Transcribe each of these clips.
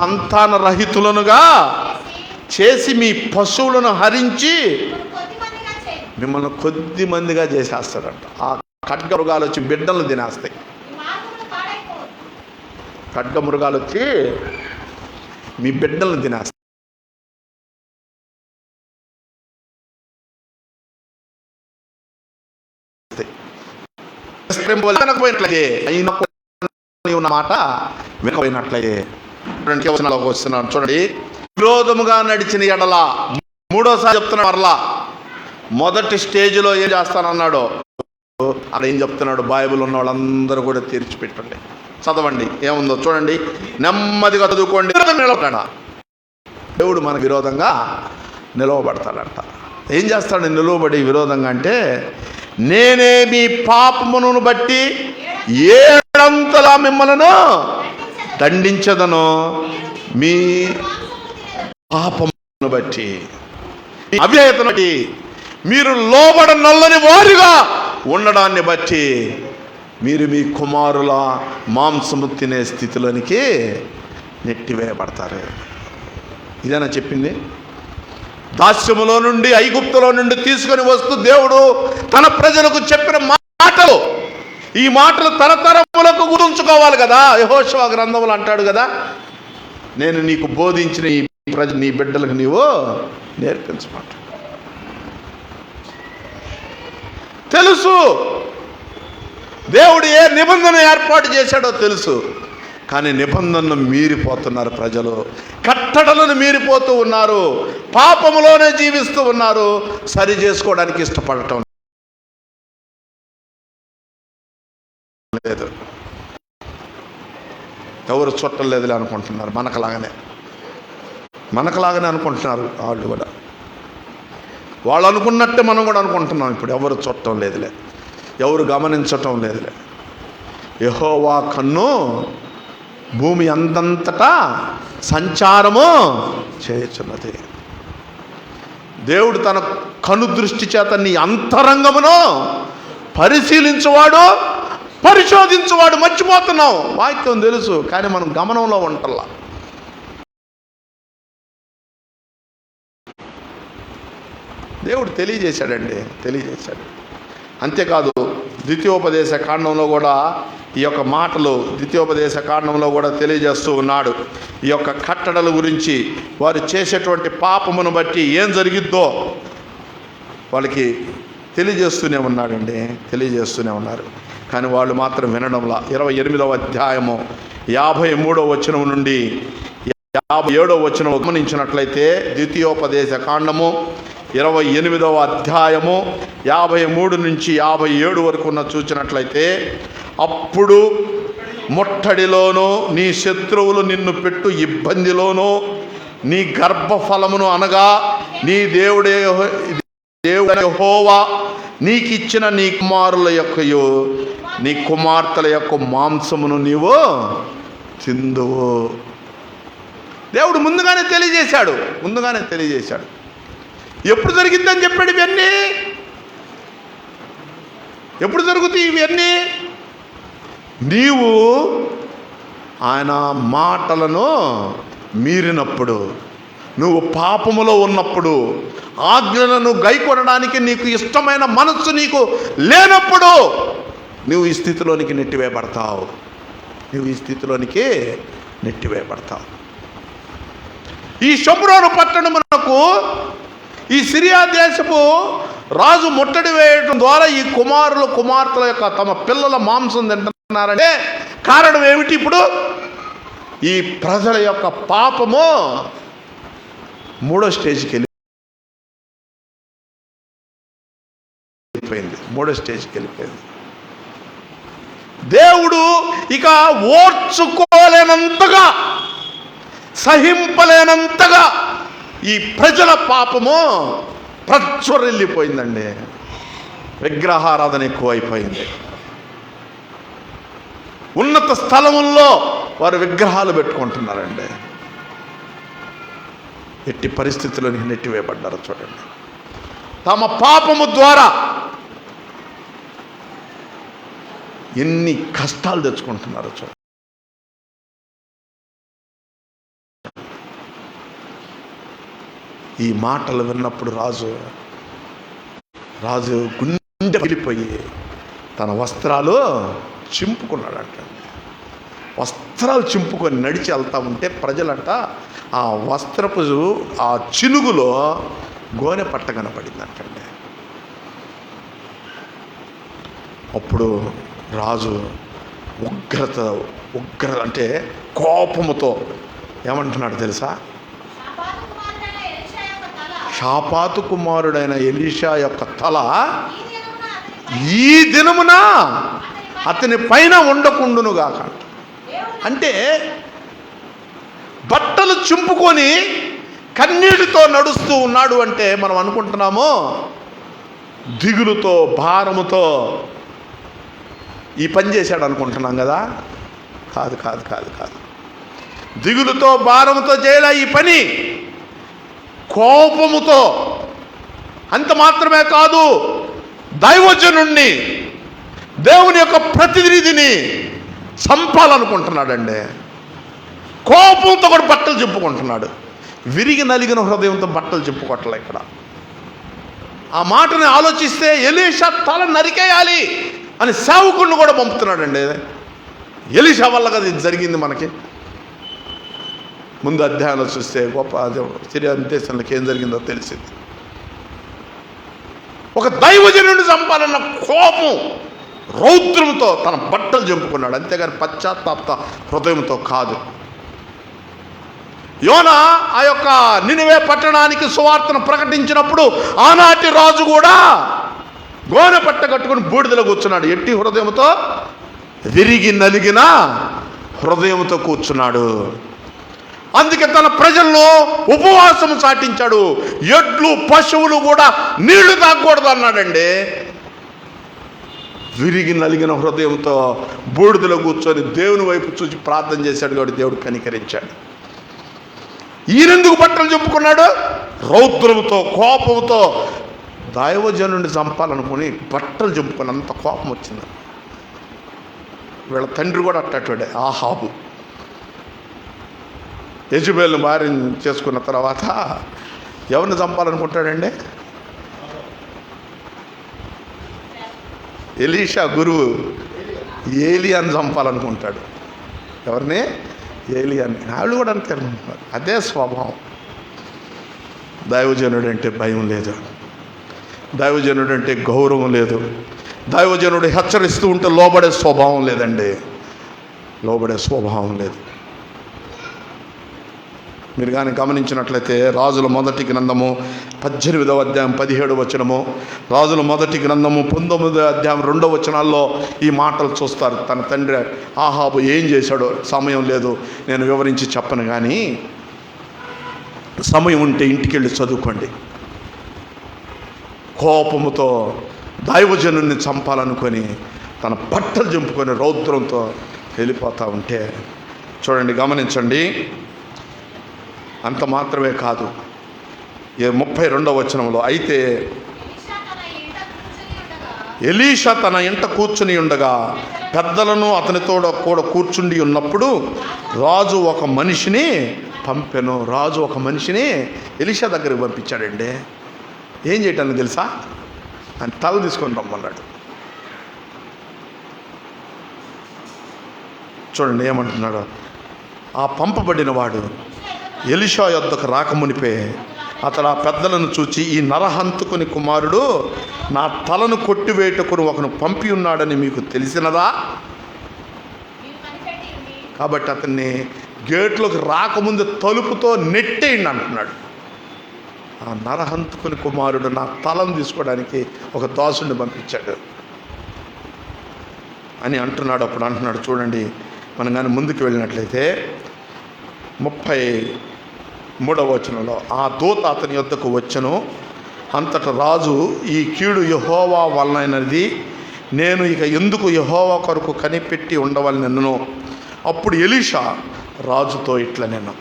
సంతాన రహితులనుగా చేసి మీ పశువులను హరించి మిమ్మల్ని కొద్ది మందిగా చేసేస్తాడంట. ఆ ఖడ్గ మృగాలు వచ్చి బిడ్డలను తినేస్తాయి. ఖడ్గ మృగాలు వచ్చి మీ బిడ్డలను తినేస్తాయి. ఉన్న మాట వినకపోయినట్లయితే వస్తున్నాను చూడండి. విరోధముగా నడిచిన ఎడల, మూడోసారి చెప్తున్నాడు. మరలా మొదటి స్టేజ్లో ఏం చేస్తానన్నాడు, అక్కడ ఏం చెప్తున్నాడు, బైబిల్ ఉన్న వాళ్ళందరూ కూడా తెరిచిపెట్టండి, చదవండి, ఏముందో చూడండి, నెమ్మదిగా చదువుకోండి. నిలబడ్డా దేవుడు మనకు విరోధంగా నిలవబడతాడంట. ఏం చేస్తాడు నిలవబడి విరోధంగా అంటే, నేనే మీ పాపమును బట్టి 7 అంతలా మిమ్మలను దండించదను, మీ పాపమును బట్టి, అవిధేయతను బట్టి, మీరు లోబడనొల్లని వారుగా ఉండడాన్ని బట్టి మీరు మీ కుమారుల మాంసము తినే స్థితిలోనికి నెట్టివేయబడతారు. ఇదేనా చెప్పింది? దాస్యములో నుండి, ఐగుప్తులో నుండి తీసుకొని వస్తూ దేవుడు తన ప్రజలకు చెప్పిన మాటలు, ఈ మాటలు తరతరములకు గుర్తుంచుకోవాలి కదా. యెహోషువ గ్రంథములు అంటాడు కదా, నేను నీకు బోధించిన ఈ నీ బిడ్డలకు నీవు నేర్పించమాట. తెలుసు దేవుడు ఏ నిబంధన ఏర్పాటు చేశాడో తెలుసు, కానీ నిబంధనను మీరిపోతున్నారు ప్రజలు, కట్టడలను మీరిపోతూ ఉన్నారు, పాపములోనే జీవిస్తూ ఉన్నారు, సరి చేసుకోవడానికి ఇష్టపడటం లేదు. ఎవరు చుట్టం లేదులే అనుకుంటున్నారు, మనకలాగానే అనుకుంటున్నారు వాళ్ళు కూడా. వాళ్ళు అనుకున్నట్టే మనం కూడా అనుకుంటున్నాం. ఇప్పుడు ఎవరు చుట్టం లేదులే, ఎవరు గమనించటం లేదులే. యెహోవా కన్ను భూమి అందంతటా సంచారము చేయుచున్నది. దేవుడు తన కను దృష్టి చేత నీ అంతరంగమును పరిశీలించువాడు, పరిశోధించువాడు. మర్చిపోతున్నాం, వాక్యం తెలుసు కానీ మనం గమనంలో ఉంటల్లా. దేవుడు తెలియజేశాడు. అంతేకాదు ద్వితీయోపదేశ కాండంలో కూడా ఈ యొక్క మాటలు, ద్వితీయోపదేశ కాండంలో కూడా తెలియజేస్తూ ఉన్నాడు. ఈ యొక్క కట్టడల గురించి, వారు చేసేటువంటి పాపమును బట్టి ఏం జరిగిద్దో వాళ్ళకి తెలియజేస్తూనే ఉన్నారు. కానీ వాళ్ళు మాత్రం వినడంలా. 28వ అధ్యాయము 53వ వచనం నుండి 57వ వచనం గమనించినట్లయితే, ద్వితీయోపదేశ కాండము 28వ అధ్యాయము 53 నుంచి 57 వరకు ఉన్న చూసినట్లయితే, అప్పుడు ముట్టడిలోనూ నీ శత్రువులు నిన్ను పెట్టు ఇబ్బందిలోనూ నీ గర్భఫలమును అనగా నీ దేవుడు యెహోవా నీకిచ్చిన నీ కుమారుల యొక్కయు నీ కుమార్తెల యొక్క మాంసమును నీవు తిందువు. దేవుడు ముందుగానే తెలియజేశాడు. ఎప్పుడు జరిగిందని చెప్పాడు. ఇవన్నీ ఎప్పుడు జరుగుతాయి? ఇవన్నీ నీవు ఆయన మాటలను మీరినప్పుడు, నువ్వు పాపములో ఉన్నప్పుడు, ఆజ్ఞలను గైకొనడానికి నీకు ఇష్టమైన మనస్సు నీకు లేనప్పుడు నువ్వు ఈ స్థితిలోనికి నెట్టివేయబడతావు. ఈ షోమ్రోను పట్టణమునకు ఈ సిరియా దేశపు రాజు ముట్టడి వేయడం ద్వారా ఈ కుమార్తెల యొక్క తమ పిల్లల మాంసం తింటున్నారంటే కారణం ఏమిటి? ఇప్పుడు ఈ ప్రజల యొక్క పాపము 3వ స్టేజ్కి వెళ్ళిపోయింది. దేవుడు ఇక ఓర్చుకోలేనంతగా, సహింపలేనంతగా ఈ ప్రజల పాపము ప్రజ్వరిల్లిపోయిందండి. విగ్రహారాధన ఎక్కువైపోయింది. ఉన్నత స్థలముల్లో వారు విగ్రహాలు పెట్టుకుంటున్నారండి. ఎట్టి పరిస్థితుల్లో నెట్టివేయబడ్డారు చూడండి. తమ పాపము ద్వారా ఎన్ని కష్టాలు తెచ్చుకుంటున్నారో చూడండి. ఈ మాటలు విన్నప్పుడు రాజు గుండె పగిలిపోయి తన వస్త్రాలు చింపుకున్నాడంట. వస్త్రాలు చింపుకొని నడిచి వెళ్తా ఉంటే ప్రజలంట ఆ వస్త్రపు ఆ చినుగులో గోనె పట్ట కనపడిందంటండి. అప్పుడు రాజు ఉగ్ర అంటే కోపముతో ఏమంటున్నాడు తెలుసా? షాపాతు కుమారుడైన ఎలీషా యొక్క తల ఈ దినమున అతని పైన ఉండకుండునుగాక. అంటే బట్టలు చింపుకొని కన్నీటితో నడుస్తూ ఉన్నాడు అంటే మనం అనుకుంటున్నాము దిగులుతో భారముతో ఈ పని చేశాడు అనుకుంటున్నాం కదా. కాదు కాదు కాదు కాదు దిగులుతో భారముతో చేయలే ఈ పని, కోపముతో. అంత మాత్రమే కాదు, దైవజనుణ్ణి, దేవుని యొక్క ప్రతినిధిని చంపాలనుకుంటున్నాడండి. కోపంతో కూడా బట్టలు చెప్పుకుంటున్నాడు. విరిగి నలిగిన హృదయంతో బట్టలు చెప్పుకోవట్లే. ఇక్కడ ఆ మాటని ఆలోచిస్తే ఎలీషా తల నరికేయాలి అని సేవకుడిని కూడా పంపుతున్నాడండి. ఎలీషా వల్ల కదా ఇది జరిగింది. మనకి ముందు అధ్యాయంలో చూస్తే గొప్ప సిరియా దేశంలోకి ఏం జరిగిందో తెలిసింది. ఒక దైవజనుడిని చంపాలన్న కోపం రౌద్రంతో తన బట్టలు చంపుకున్నాడు, అంతేగాని పశ్చాత్తాప హృదయంతో కాదు. యోనా ఆ యొక్క నినివే పట్టణానికి సువార్తను ప్రకటించినప్పుడు ఆనాటి రాజు కూడా గోనె పట్ట కట్టుకుని బూడిదలో కూర్చున్నాడు. ఎట్టి హృదయంతో? విరిగి నలిగిన హృదయంతో కూర్చున్నాడు. అందుకే తన ప్రజలను ఉపవాసం చాటించాడు. ఎడ్లు పశువులు కూడా నీళ్లు తాగకూడదు అన్నాడండి. విరిగి నలిగిన హృదయంతో బూడిదలో కూర్చొని దేవుని వైపు చూసి ప్రార్థన చేశాడు కాబట్టి దేవుడు కనికరించాడు. ఈయనెందుకు బట్టలు చెప్పుకున్నాడు? రౌద్రంతో కోపంతో దైవజనుడిని చంపాలనుకుని బట్టలు చెప్పుకొని అంత కోపం వచ్చింది. వీళ్ళ తండ్రి కూడా అట్టడే, ఆహాబు. యెజెబెల్ను భార్యను చేసుకున్న తర్వాత ఎవరిని చంపాలనుకుంటాడండి? ఎలీషా గురువు ఏలియాని చంపాలనుకుంటాడు. ఎవరిని? ఏలియాని. వాళ్ళు కూడా అంతే అనుకుంటున్నారు. అదే స్వభావం. దైవజనుడు అంటే భయం లేదు, దైవజనుడు అంటే గౌరవం లేదు, దైవజనుడు హెచ్చరిస్తూ ఉంటే లోబడే స్వభావం లేదండి, లోబడే స్వభావం లేదు. మీరు కానీ గమనించినట్లయితే రాజుల మొదటి గ్రంథము 18వ అధ్యాయం 17వ వచనము, రాజుల మొదటి గ్రంథము 19వ అధ్యాయం 2వ వచనాల్లో ఈ మాటలు చూస్తారు. తన తండ్రి ఆహాబు ఏం చేశాడో సమయం లేదు, నేను వివరించి చెప్పను. కానీ సమయం ఉంటే ఇంటికి వెళ్ళి చదువుకోండి. కోపముతో దైవజనుడిని చంపాలనుకొని తన బట్టలు చింపుకొని రౌద్రంతో వెళ్ళిపోతూ ఉంటే చూడండి, గమనించండి. అంత మాత్రమే కాదు, 32వ వచనంలో అయితే ఎలీషా తన ఇంట కూర్చుని ఉండగా పెద్దలను అతనితో కూడా కూర్చుండి ఉన్నప్పుడు రాజు ఒక మనిషిని పంపెను. రాజు ఒక మనిషిని ఎలీషా దగ్గరికి పంపించాడండి. ఏం చేయటానికి తెలుసా? ఆయన తల తీసుకొని రమ్మన్నాడు. చూడండి ఏమంటున్నాడు. ఆ పంపబడిన వాడు ఎలీషా యొద్దకు రాకమునిపే అతడు ఆ పెద్దలను చూచి, ఈ నరహంతకుని కుమారుడు నా తలను కొట్టివేటుకుని ఒకను పంపి ఉన్నాడని మీకు తెలిసినదా? కాబట్టి అతన్ని గేట్లోకి రాకముందు తలుపుతో నెట్టేయండి అంటున్నాడు. ఆ నరహంతకుని కుమారుడు నా తలను తీసుకోవడానికి ఒక దాసుడిని పంపించాడు అని అంటున్నాడు. అప్పుడు అంటున్నాడు, చూడండి మనం కానీ ముందుకు వెళ్ళినట్లయితే 33వ వచనంలో, ఆ దూత అతని యొద్దకు వచ్చెను. అంతటా రాజు, ఈ కీడు యెహోవా వలనైనది, నేను ఇక ఎందుకు యెహోవా కొరకు కనిపెట్టి ఉండవలనెను. అప్పుడు ఎలీషా రాజుతో ఇట్లా, నేను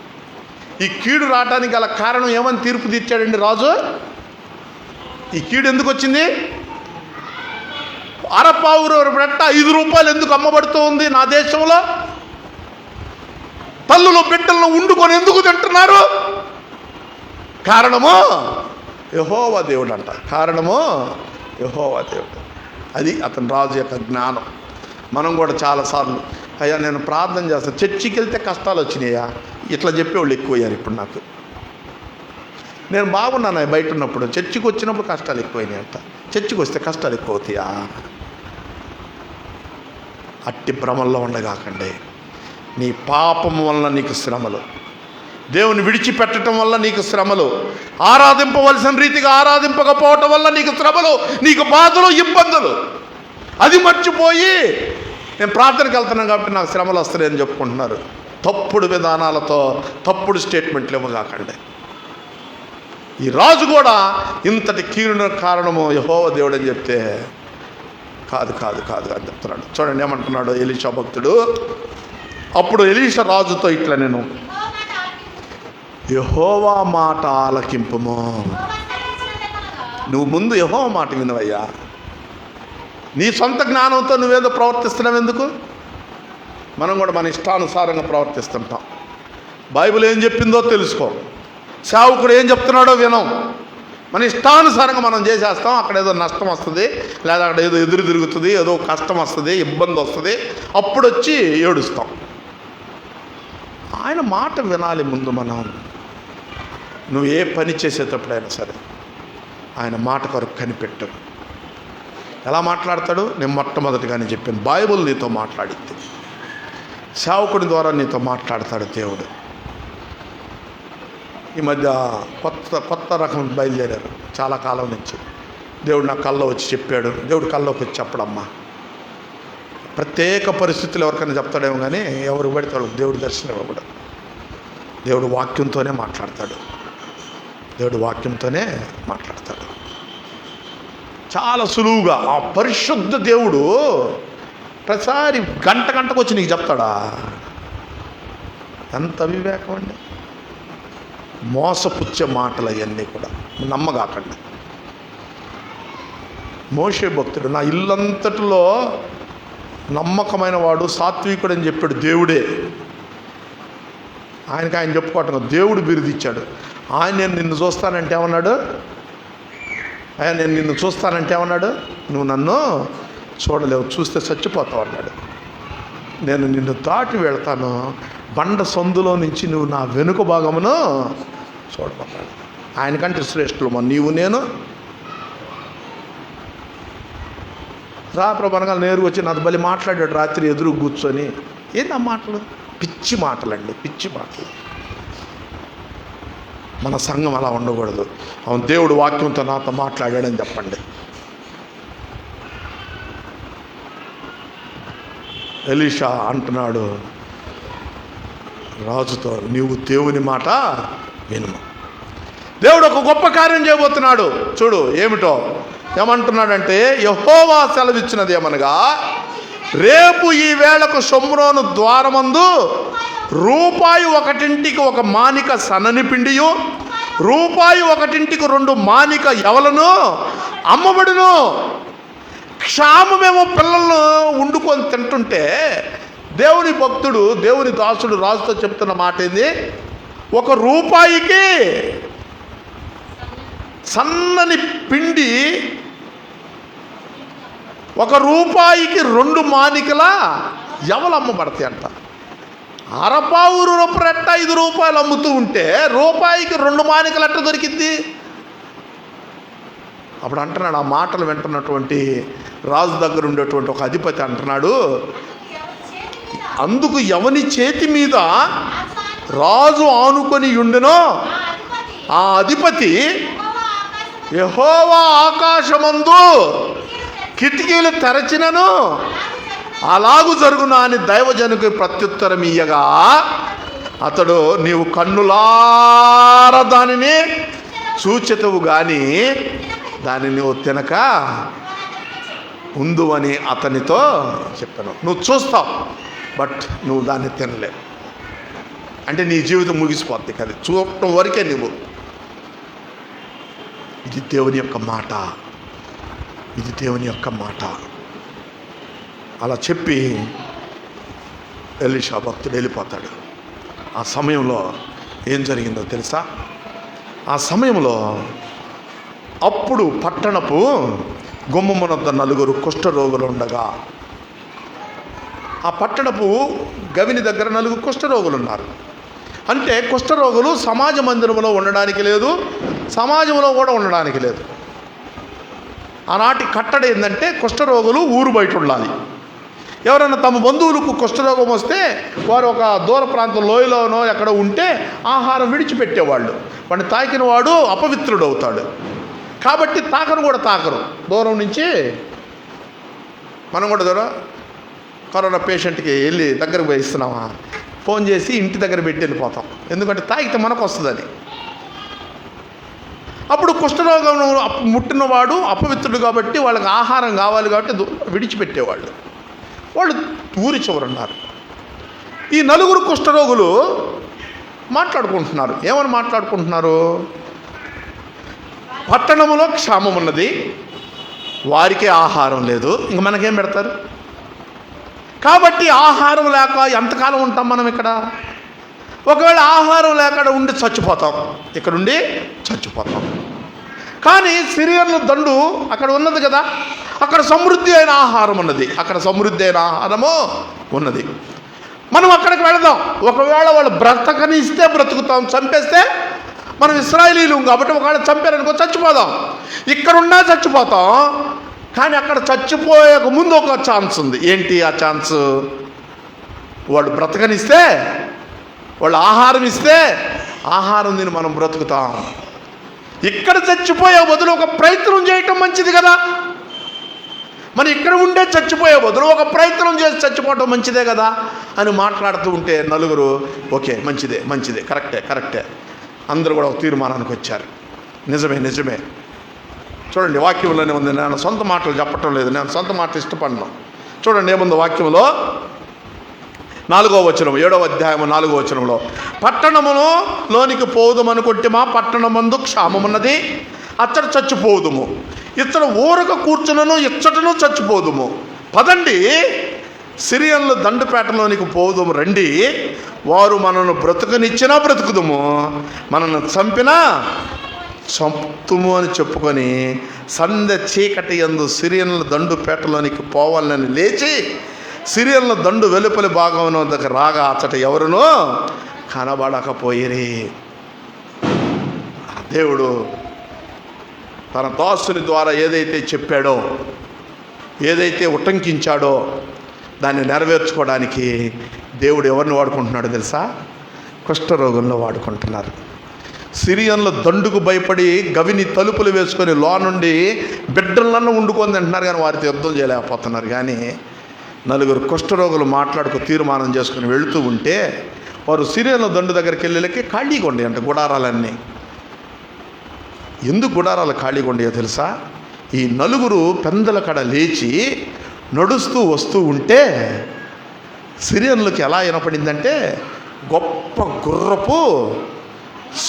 ఈ కీడు రావడానికి గల కారణం ఏమని తీర్పు తీర్చాడండి రాజు? ఈ కీడు ఎందుకు వచ్చింది? అరపావురు బెట్ట 5 రూపాయలు ఎందుకు అమ్మబడుతూ ఉంది నా దేశంలో? తల్లులు బిడ్డలను వండుకొని ఎందుకు తింటున్నారు? కారణము యెహోవా దేవుడు అంట. కారణము యెహోవా దేవుడు. అది అతని రాజు యొక్క జ్ఞానం. మనం కూడా చాలాసార్లు అయ్యా నేను ప్రార్థన చేస్తాను, చర్చికి వెళ్తే కష్టాలు వచ్చినాయా, ఇట్లా చెప్పేవాళ్ళు ఎక్కువయ్యారు ఇప్పుడు నాకు. నేను బాగున్నాను బయట ఉన్నప్పుడు, చర్చికి వచ్చినప్పుడు కష్టాలు ఎక్కువైనాయి అంట. చర్చికి వస్తే కష్టాలు ఎక్కువ అవుతాయా? అట్టి భ్రమల్లో ఉండగాకండి. నీ పాపం వల్ల నీకు శ్రమలు, దేవుని విడిచిపెట్టడం వల్ల నీకు శ్రమలు, ఆరాధింపవలసిన రీతిగా ఆరాధింపకపోవటం వల్ల నీకు శ్రమలు, నీకు బాధలు, ఇబ్బందులు. అది మర్చిపోయి నేను ప్రార్థనకి వెళ్తున్నాను కాబట్టి నాకు శ్రమలు వస్తాయని చెప్పుకుంటున్నారు. తప్పుడు విధానాలతో తప్పుడు స్టేట్మెంట్లు ఇవ్వగాకండి. ఈ రాజు కూడా ఇంతటి కీడున కారణము యెహోవా దేవుడు అని చెప్తే కాదు కాదు కాదు అని చెప్తున్నాడు. చూడండి ఏమంటున్నాడు ఎలీషా భక్తుడు. అప్పుడు ఎలీషా రాజుతో ఇట్లా, నేను యెహోవా మాట ఆలకింపుము. నువ్వు ముందు యెహోవా మాట వినవయ్యా. నీ సొంత జ్ఞానంతో నువ్వేదో ప్రవర్తిస్తున్నావు ఎందుకు? మనం కూడా మన ఇష్టానుసారంగా ప్రవర్తిస్తుంటాం. బైబిల్ ఏం చెప్పిందో తెలుసుకో, సేవకుడు ఏం చెప్తున్నాడో వినం, మన ఇష్టానుసారంగా మనం చేసేస్తాం. అక్కడ ఏదో నష్టం వస్తుంది, లేదా అక్కడ ఏదో ఎదురు తిరుగుతుంది, ఏదో కష్టం వస్తుంది, ఇబ్బంది వస్తుంది, అప్పుడు వచ్చి ఏడుస్తాం. ఆయన మాట వినాలి ముందు మనం. నువ్వు ఏ పని చేసేటప్పుడైనా సరే ఆయన మాట కొరకు కనిపెట్టు. ఎలా మాట్లాడతాడు? నేను మొట్టమొదటిగానే చెప్పాను, బైబిల్ నీతో మాట్లాడిద్ది, సేవకుడి ద్వారా నీతో మాట్లాడతాడు దేవుడు. ఈ మధ్య కొత్త రకం బయలుదేరారు చాలా కాలం నుంచి. దేవుడు నా కల్లో వచ్చి చెప్పాడు. దేవుడు కల్లోకి వచ్చి చెప్పడమ్మా, ప్రత్యేక పరిస్థితులు ఎవరికైనా చెప్తాడేమో కానీ ఎవరు పడితే వాళ్ళకి దేవుడు దర్శనం ఇవ్వడు. దేవుడు వాక్యంతోనే మాట్లాడతాడు. దేవుడు వాక్యంతోనే మాట్లాడతాడు చాలా సులువుగా. ఆ పరిశుద్ధ దేవుడు ప్రతిసారి గంటకు వచ్చి నీకు చెప్తాడా? ఎంత అవివేకం అండి! మోసపుచ్చే మాటలు అవన్నీ కూడా నమ్మగాకండి. మోషే భక్తుడు, నా ఇల్లంతటిలో నమ్మకమైన వాడు సాత్వికుడు అని చెప్పాడు దేవుడే. ఆయనకి ఆయన చెప్పుకోవటం దేవుడు బిరుదిచ్చాడు. నేను నిన్ను చూస్తానంటే ఏమన్నాడు? నేను నిన్ను చూస్తానంటే ఏమన్నాడు? నువ్వు నన్ను చూడలేవు, చూస్తే చచ్చిపోతావు అన్నాడు. నేను నిన్ను దాటి వెళ్తాను, బండ సందులో నుంచి నువ్వు నా వెనుక భాగమును చూడమన్నాడు. ఆయనకంటే శ్రేష్ఠులు నీవు నేను. రా ప్రభనగా నేరుగా వచ్చి నాతో బలి మాట్లాడాడు రాత్రి ఎదురు కూర్చొని. ఏంది ఆ మాటలు? పిచ్చి మాటలండి, పిచ్చి మాటలు. మన సంఘం అలా ఉండకూడదు. అవును, దేవుడు వాక్యంతో నాతో మాట్లాడాడని చెప్పండి. ఎలీషా అంటున్నాడు రాజుతో, నీవు దేవుని మాట వినుము. దేవుడు ఒక గొప్ప కార్యం చేయబోతున్నాడు. చూడు ఏమిటో ఏమంటున్నాడంటే, యెహోవా సెలవిచ్చినది ఏమనగా, రేపు ఈ వేళకు షోమ్రోను ద్వారమందు రూపాయి ఒకటింటికి ఒక మానిక సన్నని పిండియు, రూపాయి ఒకటింటికి 2 మానిక ఎవలను అమ్మబడును. క్షామమేమో పిల్లలను వండుకొని తింటుంటే దేవుని భక్తుడు, దేవుని దాసుడు రాజుతో చెప్తున్న మాట ఏంది? 1 రూపాయికి సన్నని పిండి, 1 రూపాయికి 2 మానికల ఎవలు అమ్మబడతాయి అంట. అరపావురు రూపాయట 5 రూపాయలు అమ్ముతూ ఉంటే రూపాయికి 2 మానికలు ఎట్ట దొరికింది? అప్పుడు అంటున్నాడు, ఆ మాటలు వింటున్నటువంటి రాజు దగ్గర ఉండేటువంటి ఒక అధిపతి అంటున్నాడు, అందుకు ఎవని చేతి మీద రాజు ఆనుకొని ఉండునో ఆ అధిపతి యెహోవా ఆకాశమందు కిటికీలు తెరచినను అలాగు జరుగునా అని దైవజనుకి ప్రత్యుత్తరం ఇయ్యగా, అతడు నీవు కన్నులార దానిని చూచెతవు కానీ దాన్ని నువ్వు తినక ఉందు అని అతనితో చెప్పాను. నువ్వు చూస్తావు, బట్ నువ్వు దాన్ని తినలేవు. అంటే నీ జీవితం ముగిసిపోద్ది కదా, చూడటం వరకే నువ్వు. ఇది దేవుని యొక్క మాట, ఇది దేవుని యొక్క మాట. అలా చెప్పి ఎలీషా భక్తుడు వెళ్ళిపోతాడు. ఆ సమయంలో ఏం జరిగిందో తెలుసా? ఆ సమయంలో అప్పుడు పట్టణపు గుమ్మమునొద్ద 4 కుష్ఠరోగులు ఉండగా, ఆ పట్టణపు గవిని దగ్గర 4 కుష్ఠరోగులు ఉన్నారు. అంటే కుష్ఠరోగులు సమాజ మందిరంలో ఉండడానికి లేదు, సమాజంలో కూడా ఉండడానికి లేదు. ఆనాటి కట్టడి ఏంటంటే కుష్ఠరోగులు ఊరు బయట ఉండాలి. ఎవరైనా తమ బంధువులకు కుష్ఠరోగం వస్తే వారు ఒక దూర ప్రాంతం లోయలోనో ఎక్కడ ఉంటే ఆహారం విడిచిపెట్టేవాళ్ళు. వాడిని తాకిన వాడు అపవిత్రుడు అవుతాడు. కాబట్టి తాకను కూడా తాకరు. దూరం నుంచి మనం కూడా దూరం కరోనా పేషెంట్కి వెళ్ళి దగ్గరకు పోయి ఇస్తున్నామా, ఫోన్ చేసి ఇంటి దగ్గర పెట్టి వెళ్ళిపోతాం. ఎందుకంటే తాకితే మనకు వస్తుందని. అప్పుడు కుష్ఠరోగం ముట్టినవాడు అపవిత్రుడు కాబట్టి వాళ్ళకి ఆహారం కావాలి కాబట్టి విడిచిపెట్టేవాళ్ళు. వాళ్ళు ఊరి చివరున్నారు. ఈ 4 కుష్ఠరోగులు మాట్లాడుకుంటున్నారు. ఏమని మాట్లాడుకుంటున్నారు? పట్టణంలో క్షామం ఉన్నది, వారికే ఆహారం లేదు, ఇంక మనకేం పెడతారు? కాబట్టి ఆహారం లేక ఎంతకాలం ఉంటాం మనం ఇక్కడ? ఒకవేళ ఆహారం లేకుండా ఉండి చచ్చిపోతాం, ఇక్కడుండి చచ్చిపోతాం. కానీ సిరియన్ల దండు అక్కడ ఉన్నది కదా, అక్కడ సమృద్ధి అయిన ఆహారం ఉన్నది, అక్కడ సమృద్ధి అయిన ఆహారము ఉన్నది. మనం అక్కడికి వెళదాం. ఒకవేళ వాళ్ళు బ్రతకనిస్తే బ్రతుకుతాం, చంపేస్తే మనం ఇశ్రాయేలీలు కాబట్టి ఒకవేళ చంపారనుకో చచ్చిపోదాం. ఇక్కడున్నా చచ్చిపోతాం. కానీ అక్కడ చచ్చిపోయేక ముందు ఒక ఛాన్స్ ఉంది. ఏంటి ఆ ఛాన్స్? వాళ్ళు బ్రతకనిస్తే, వాళ్ళు ఆహారం ఇస్తే ఆహారం తిని మనం బ్రతుకుతాం. ఇక్కడ చచ్చిపోయే బదులు ఒక ప్రయత్నం చేయటం మంచిది కదా. మరి ఇక్కడ ఉండే చచ్చిపోయే బదులు ఒక ప్రయత్నం చేసి చచ్చిపోవటం మంచిదే కదా అని మాట్లాడుతూ ఉంటే 4 ఓకే మంచిదే మంచిదే కరెక్టే అందరూ కూడా ఒక తీర్మానానికి వచ్చారు. నిజమే. చూడండి, వాక్యంలోనే ఉంది. నేను సొంత మాటలు చెప్పటం లేదు, నేను సొంత మాటలు ఇష్టపడను. చూడండి ఏముంది వాక్యంలో. 4వ వచనం, 7వ అధ్యాయము 4వ వచనంలో, పట్టణమును లోనికి పోదుమనుకుంటే మా పట్టణమందు క్షామమున్నది, అచ్చట చచ్చిపోదుము. ఇచ్చట ఊరక కూర్చునను ఇచ్చటను చచ్చిపోదుము. పదండి, సిరియన్ల దండుపేటలోనికి పోదుము రండి. వారు మనను బ్రతుకనిచ్చినా బ్రతుకుదుము, మనను చంపినా చంపుతుము అని చెప్పుకొని సంధ్య చీకటి యందు సిరియన్ల దండుపేటలోనికి పోవాలని లేచి సిరియన్ల దండు వెలుపలి భాగం దగ్గర రాగా అచ్చట ఎవరునో కనబడకపోయిరి. దేవుడు తన దాసుని ద్వారా ఏదైతే చెప్పాడో, ఏదైతే ఉటంకించాడో దాన్ని నెరవేర్చుకోవడానికి దేవుడు ఎవరిని వాడుకుంటున్నాడో తెలుసా? కుష్ఠరోగుల్లో వాడుకుంటున్నారు. సిరియన్ల దండుకు భయపడి గవిని తలుపులు వేసుకొని లో నుండి బిడ్డలను వండుకొని తింటున్నారు, కానీ వారితో యుద్ధం చేయలేకపోతున్నారు. కానీ 4 కుష్ఠరోగులు మాట్లాడుకు తీర్మానం చేసుకుని వెళుతూ ఉంటే వారు సిరియన్ల దండు దగ్గరికి వెళ్ళేకి ఖాళీగా ఉండే అంట గుడారాలన్నీ. ఎందుకు గుడారాలు ఖాళీగా ఉండేయో తెలుసా? ఈ 4 పెందల కడ లేచి నడుస్తూ వస్తూ ఉంటే సిరియన్లకి ఎలా వినపడిందంటే గొప్ప గుర్రపు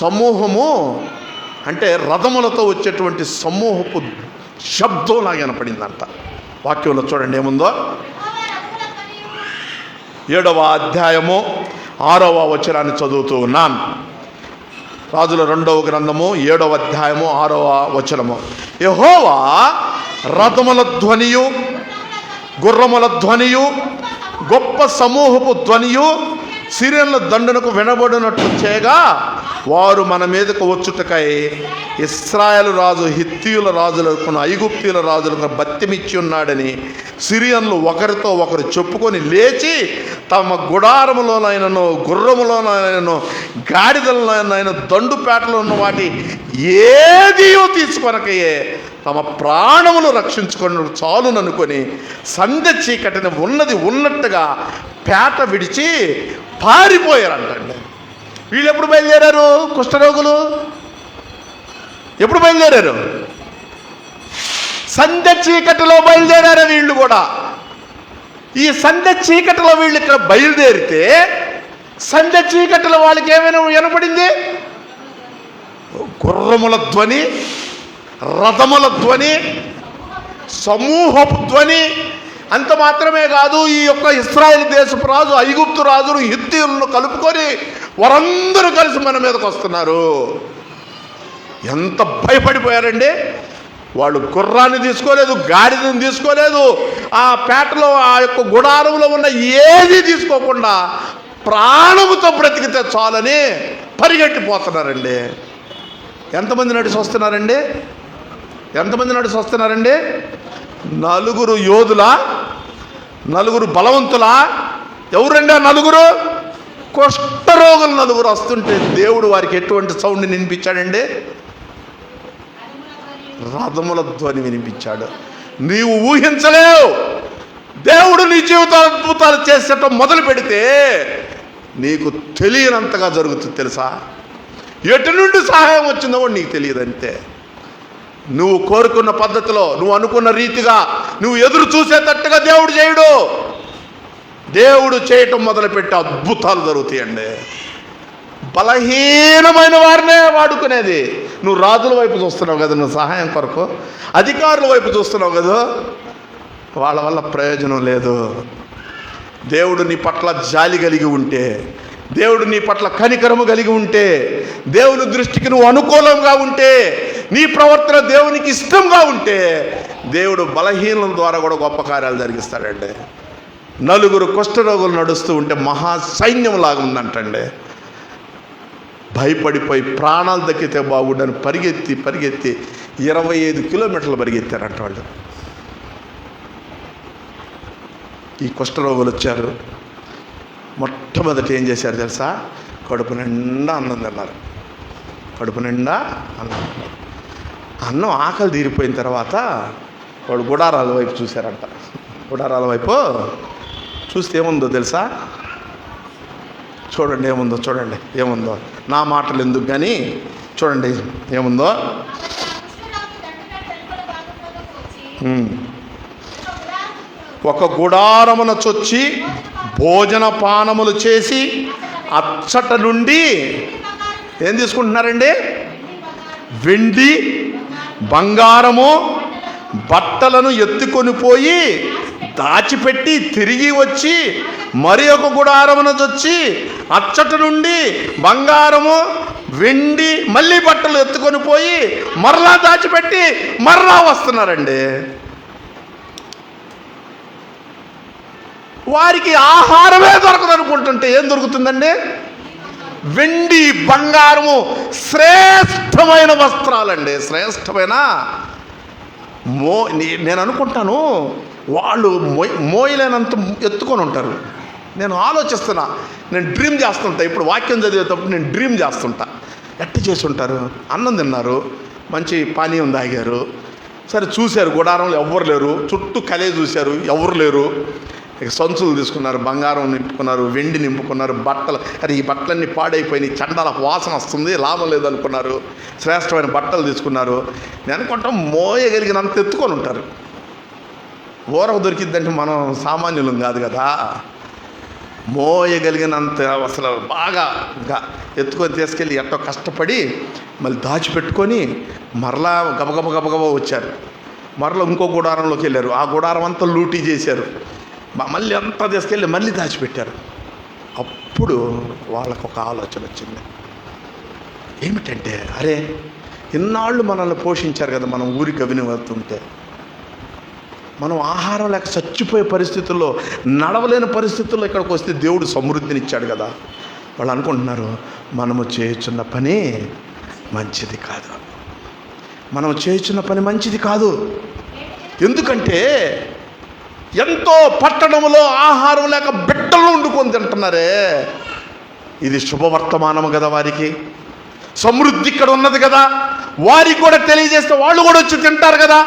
సమూహము, అంటే రథములతో వచ్చేటువంటి సమూహపు శబ్దం లాగా వినపడిందంట. వాక్యంలో చూడండి ఏముందో. 7వ అధ్యాయము 6వ వచనాన్ని చదువుతూ ఉన్నాను. రాజుల 2వ గ్రంథము 7వ అధ్యాయము 6వ వచనము. యెహోవా రథముల ధ్వనియు గుర్రముల ధ్వనియు గొప్ప సమూహపు ధ్వనియు సిరియన్ల దండునకు వినబడినట్లు చేయగా వారు మన మీదకు వచ్చుటకై ఇశ్రాయేలు రాజు హిత్తీయుల రాజులకు ఐగుప్తీయుల రాజులకు బత్తిమిచ్చి ఉన్నాడని సిరియన్లు ఒకరితో ఒకరు చెప్పుకొని లేచి తమ గుడారములోనైనను గుర్రములోనైనను గాడిదలనైనా దండుపేటలో ఉన్న వాటి ఏదియో తీసుకొనకయే తమ ప్రాణములు రక్షించుకొని చాలుననుకొని సంధ్య చీకటిని ఉన్నట్టుగా పేట విడిచి పారిపోయారంటండి. వీళ్ళు ఎప్పుడు బయలుదేరారు? కుష్ఠరోగులు ఎప్పుడు బయలుదేరారు? సంధ్య చీకటిలో బయలుదేరారు వీళ్ళు కూడా. ఈ సంధ్య చీకటిలో వీళ్ళు ఇక్కడ బయలుదేరితే సంధ్య చీకటిలో వాళ్ళకి ఏమైనా వినపడింది? గుర్రముల ధ్వని, రథముల ధ్వని, సమూహపు ధ్వని. అంత మాత్రమే కాదు, ఈ యొక్క ఇశ్రాయేల్ దేశపు రాజు ఐగుప్తు రాజును హిత్తీయులను కలుపుకొని వారందరూ కలిసి మన మీదకి వస్తున్నారు. ఎంత భయపడిపోయారండి. వాళ్ళు గుర్రాన్ని తీసుకోలేదు, గాడిదని తీసుకోలేదు, ఆ పేటలో ఆ యొక్క గుడారంలో ఉన్న ఏది తీసుకోకుండా ప్రాణముతో బ్రతికితే చాలని పరిగెట్టిపోతున్నారండి. ఎంతమంది నడిచి వస్తున్నారండి? ఎంతమంది నడిచి వస్తున్నారండి? 4 యోధులా? 4 బలవంతులా? ఎవరండి ఆ 4? కుష్ఠరోగులు 4 వస్తుంటే దేవుడు వారికి ఎటువంటి సౌండ్ వినిపించాడండి? రథముల ధ్వని వినిపించాడు. నీవు ఊహించలేవు. దేవుడు నీ జీవితాలు అద్భుతాలు చేసేటం మొదలు పెడితే నీకు తెలియనంతగా జరుగుతుంది తెలుసా. ఎటు నుండి సహాయం వచ్చిందో కూడా నీకు తెలియదు. అంతే. నువ్వు కోరుకున్న పద్ధతిలో, నువ్వు అనుకున్న రీతిగా, నువ్వు ఎదురు చూసేటట్టుగా దేవుడు చేయడు. దేవుడు చేయటం మొదలుపెట్టి అద్భుతాలు జరుగుతాయండి. బలహీనమైన వారినే వాడుకునేది. నువ్వు రాజుల వైపు చూస్తున్నావు కదా, నువ్వు సహాయం కొరకు అధికారుల వైపు చూస్తున్నావు కదా, వాళ్ళ వల్ల ప్రయోజనం లేదు. దేవుడు నీ పట్ల జాలి కలిగి ఉంటే, దేవుడు నీ పట్ల కనికరము కలిగి ఉంటే, దేవుని దృష్టికి నువ్వు అనుకూలంగా ఉంటే, నీ ప్రవర్తన దేవునికి ఇష్టంగా ఉంటే, దేవుడు బలహీనుల ద్వారా కూడా గొప్ప కార్యాలు జరిగిస్తాడండి. 4 కుష్ఠరోగులు నడుస్తూ ఉంటే మహా సైన్యంలాగా ఉందంటండి. భయపడిపోయి ప్రాణాలు దక్కితే బాగుండని పరిగెత్తి 25 కిలోమీటర్లు పరిగెత్తారంట వాళ్ళు. ఈ కుష్ఠరోగులు వచ్చారు. మొట్టమొదటి ఏం చేశారు తెలుసా? కడుపు నిండా అన్నం తిన్నారు. కడుపు నిండా అన్నం ఆకలి తీరిపోయిన తర్వాత వాడు గుడారాల వైపు చూశారంట. గుడారాల వైపు చూస్తే ఏముందో తెలుసా? చూడండి ఏముందో, చూడండి ఏముందో. నా మాటలు ఎందుకు కానీ చూడండి ఏముందో. ఒక గుడారమున చొచ్చి భోజన పానములు చేసి అచ్చట నుండి ఏం తీసుకుంటున్నారండి? వెండి బంగారము బట్టలను ఎత్తుకొని పోయి దాచిపెట్టి తిరిగి వచ్చి మరి ఒక గుడారమున చొచ్చి అచ్చట నుండి బంగారము వెండి మళ్ళీ బట్టలు ఎత్తుకొని పోయి మరలా దాచిపెట్టి మరలా వస్తున్నారండి. వారికి ఆహారమే దొరకదు అనుకుంటుంటే ఏం దొరుకుతుందండి? వెండి బంగారము, శ్రేష్టమైన వస్త్రాలండి. శ్రేష్టమైన నేను అనుకుంటాను వాళ్ళు మోయలేనంత ఎత్తుకొని ఉంటారు. నేను ఆలోచిస్తున్నా, నేను డ్రీమ్ చేస్తుంటా. ఇప్పుడు వాక్యం చదివేటప్పుడు నేను డ్రీమ్ చేస్తుంటా. ఎట్ట చేసి ఉంటారు? అన్నం తిన్నారు, మంచి పానీయం తాగారు, సరే చూశారు గుడారంలో ఎవ్వరు లేరు, చుట్టూ కలే చూశారు, ఎవరు లేరు. ఇక సంచులు తీసుకున్నారు, బంగారం నింపుకున్నారు, వెండి నింపుకున్నారు, బట్టలు. అరే ఈ బట్టలన్నీ పాడైపోయినాయి, చండాల వాసన వస్తుంది, లాభం లేదనుకున్నారు. శ్రేష్టమైన బట్టలు తీసుకున్నారు. నేను అనుకుంటాం మోయగలిగినంత ఎత్తుకొని ఉంటారు. ఊరకు దొరికిద్దంటే మనం సామాన్యులం కాదు కదా. మోయగలిగినంత అసలు బాగా ఎత్తుకొని తీసుకెళ్ళి ఎంతో కష్టపడి మళ్ళీ దాచిపెట్టుకొని మరలా గబగబ వచ్చారు. మరలా ఇంకో గుడారంలోకి వెళ్ళారు. ఆ గుడారం అంతా లూటీ చేశారు. మళ్ళీ అంతా తీసుకెళ్ళి మళ్ళీ దాచిపెట్టారు. అప్పుడు వాళ్ళకు ఒక ఆలోచన వచ్చింది. ఏమిటంటే, అరే ఇన్నాళ్ళు మనల్ని పోషించారు కదా, మనం ఊరికి అవినవుతుంటే, మనం ఆహారం లేక చచ్చిపోయే పరిస్థితుల్లో, నడవలేని పరిస్థితుల్లో ఇక్కడికి వస్తే దేవుడు సమృద్ధినిచ్చాడు కదా. వాళ్ళు అనుకుంటున్నారు మనము చేయుచున్న పని మంచిది కాదు, మనం చేయుచున్న పని మంచిది కాదు. ఎందుకంటే ఎంతో పట్టణంలో ఆహారం లేక బిడ్డలు వండుకొని తింటున్నారే. ఇది శుభవర్తమానము కదా, వారికి సమృద్ధి ఇక్కడ ఉన్నది కదా. వారికి కూడా తెలియజేస్తే వాళ్ళు కూడా వచ్చి తింటారు కదా,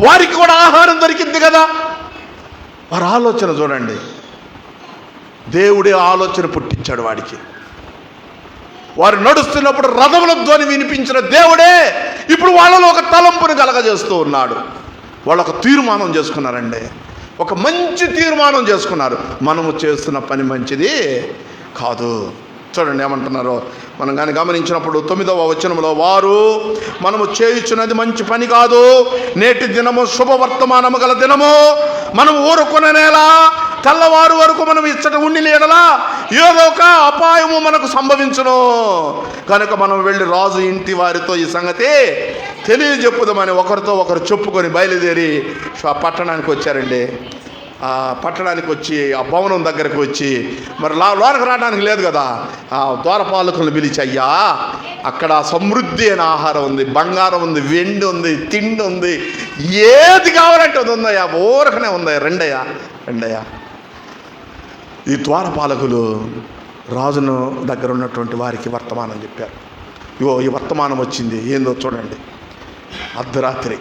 వారికి కూడా ఆహారం దొరికింది కదా. వారి ఆలోచన చూడండి, దేవుడే ఆలోచన పుట్టించాడు వాడికి. వారు నడుస్తున్నప్పుడు రథముల ధ్వని వినిపించిన దేవుడే ఇప్పుడు వాళ్ళలో ఒక తలంపుని కలగజేస్తూ ఉన్నాడు. వాళ్ళు ఒక తీర్మానం చేసుకున్నారండి, ఒక మంచి తీర్మానం చేసుకున్నారు. మనము చేస్తున్న పని మంచిది కాదు. చూడండి ఏమంటున్నారో మనం కానీ గమనించినప్పుడు 9వ వచనంలో, వారు మనము చేయుచున్నది మంచి పని కాదు, నేటి దినము శుభవర్తమానము గల దినము, మనం ఊరుకునేలా తెల్లవారు వరకు మనం ఇచ్చట ఉండి లేడలా ఏదో ఒక అపాయము మనకు సంభవించును కనుక మనం వెళ్ళి రాజు ఇంటి వారితో ఈ సంగతి తెలియజెప్పుదామని ఒకరితో ఒకరు చెప్పుకొని బయలుదేరి పట్టణానికి వచ్చారండి. ఆ పట్టణానికి వచ్చి ఆ భవనం దగ్గరకు వచ్చి మరి లోనకు రావడానికి లేదు కదా, ఆ ద్వారపాలకులను పిలిచి, అయ్యా అక్కడ సమృద్ధి అయిన ఆహారం ఉంది, బంగారం ఉంది, వెండి ఉంది, తిండి ఉంది, ఏది కావాలంటే అది ఉందయ్యా, ఊరకనే ఉందయ్యా, రెండయ్యా. ఈ ద్వారపాలకులు రాజును దగ్గర ఉన్నటువంటి వారికి వర్తమానం చెప్పారు. ఇగో ఈ వర్తమానం వచ్చింది, ఏందో చూడండి. అర్ధరాత్రి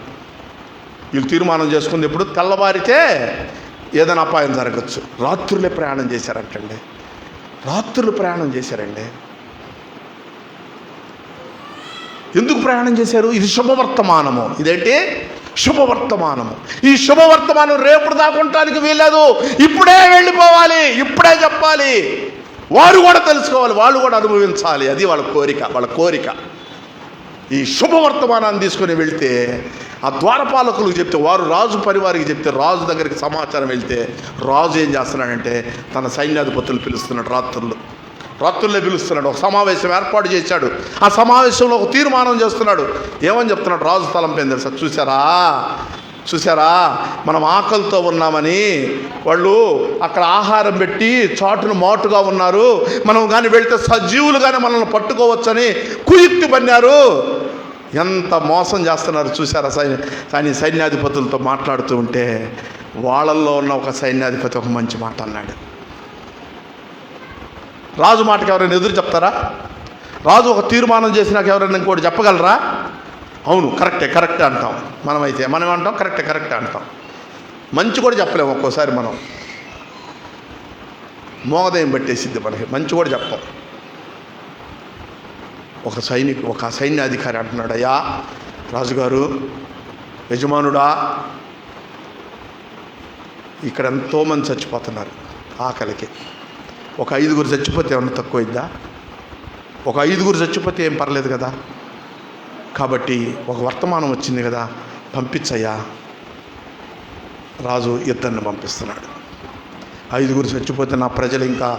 వీళ్ళు తీర్మానం చేసుకుంది, ఎప్పుడు తెల్లవారితే ఏదైనా అపాయం జరగచ్చు. రాత్రులే ప్రయాణం చేశారంటండి, రాత్రులు ప్రయాణం చేశారండి. ఎందుకు ప్రయాణం చేశారు? ఇది శుభవర్తమానము. ఇదేంటి? శుభవర్తమానము. ఈ శుభవర్తమానం రేపు దాకుంటానికి వీల్లేదు, ఇప్పుడే వెళ్ళిపోవాలి, ఇప్పుడే చెప్పాలి. వారు కూడా తెలుసుకోవాలి, వాళ్ళు కూడా అనుభవించాలి. అది వాళ్ళ కోరిక. ఈ శుభవర్తమానాన్ని తీసుకొని వెళ్తే ఆ ద్వారపాలకులకు చెప్తే, వారు రాజు పరివారికి చెప్తే, రాజు దగ్గరికి సమాచారం వెళ్తే రాజు ఏం చేస్తున్నాడంటే తన సైన్యాధిపతులు పిలుస్తున్నాడు. రాత్రుల్లో పిలుస్తున్నాడు. ఒక సమావేశం ఏర్పాటు చేశాడు. ఆ సమావేశంలో ఒక తీర్మానం చేస్తున్నాడు. ఏమని చెప్తున్నాడు? రాజు తలం పైన తెలుసా? చూసారా మనం ఆకలితో ఉన్నామని వాళ్ళు అక్కడ ఆహారం పెట్టి చాటును మాటుగా ఉన్నారు, మనం కానీ వెళ్తే సజీవులుగానే మనల్ని పట్టుకోవచ్చని కుయుక్తి పన్నారు. ఎంత మోసం చేస్తున్నారు చూసారా? సైన్యాధిపతులతో మాట్లాడుతూ ఉంటే వాళ్ళల్లో ఉన్న ఒక సైన్యాధిపతి ఒక మంచి మాట అన్నాడు. రాజు మాటకి ఎవరైనా ఎదురు చెప్తారా? రాజు ఒక తీర్మానం చేసినాక ఎవరైనా ఇంకోటి చెప్పగలరా? అవును, కరెక్టే అంటాం. మనం ఏమంటాం? కరెక్టే అంటాం. మంచి కూడా చెప్పలేము. ఒక్కోసారి మనం మోగదయం పట్టేసిద్ది మనకి, మంచి కూడా చెప్పం. ఒక సైన్యాధికారి అంటున్నాడు, అయ్యా రాజుగారు, యజమానుడా, ఇక్కడ ఎంతోమంది చచ్చిపోతున్నారు ఆకలికి. ఒక 5 చచ్చిపోతే ఏమన్నా తక్కువైద్దా? ఒక 5 చచ్చిపోతే ఏం పర్లేదు కదా. కాబట్టి ఒక వర్తమానం వచ్చింది కదా, పంపించయ్యా. రాజు ఇద్దరిని పంపిస్తున్నాడు. 5 చచ్చిపోతే నా ప్రజలు ఇంకా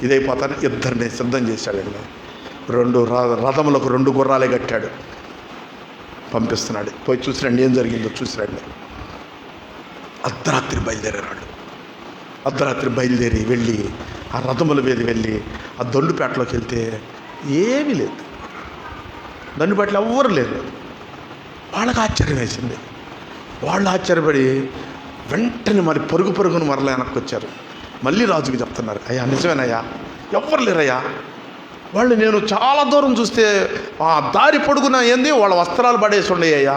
ఇదైపోతారు. ఇద్దరిని సిద్ధం చేశాడండి. 2 రథములకు 2 గుర్రాలే కట్టాడు. పంపిస్తున్నాడు. పోయి చూసిరండి ఏం జరిగిందో చూసిరండి. అర్ధరాత్రి బయలుదేరి వెళ్ళి ఆ రథముల మీద వెళ్ళి ఆ దొండుపేటలోకి వెళ్తే ఏమీ లేదు. దొండుపేటలో ఎవ్వరు లేరు. వాళ్ళకి ఆశ్చర్యం వేసింది. వాళ్ళు ఆశ్చర్యపడి వెంటనే మరి పరుగును మరలా వెనక్కి వచ్చారు. మళ్ళీ రాజుకి చెప్తున్నారు, అయ్యా నిజమేనయ్యా, ఎవ్వరు లేరయ్యా. వాళ్ళు నేను చాలా దూరం చూస్తే ఆ దారి పొడుగున ఏంది వాళ్ళ వస్త్రాలు పడేసి ఉండేయ్యా,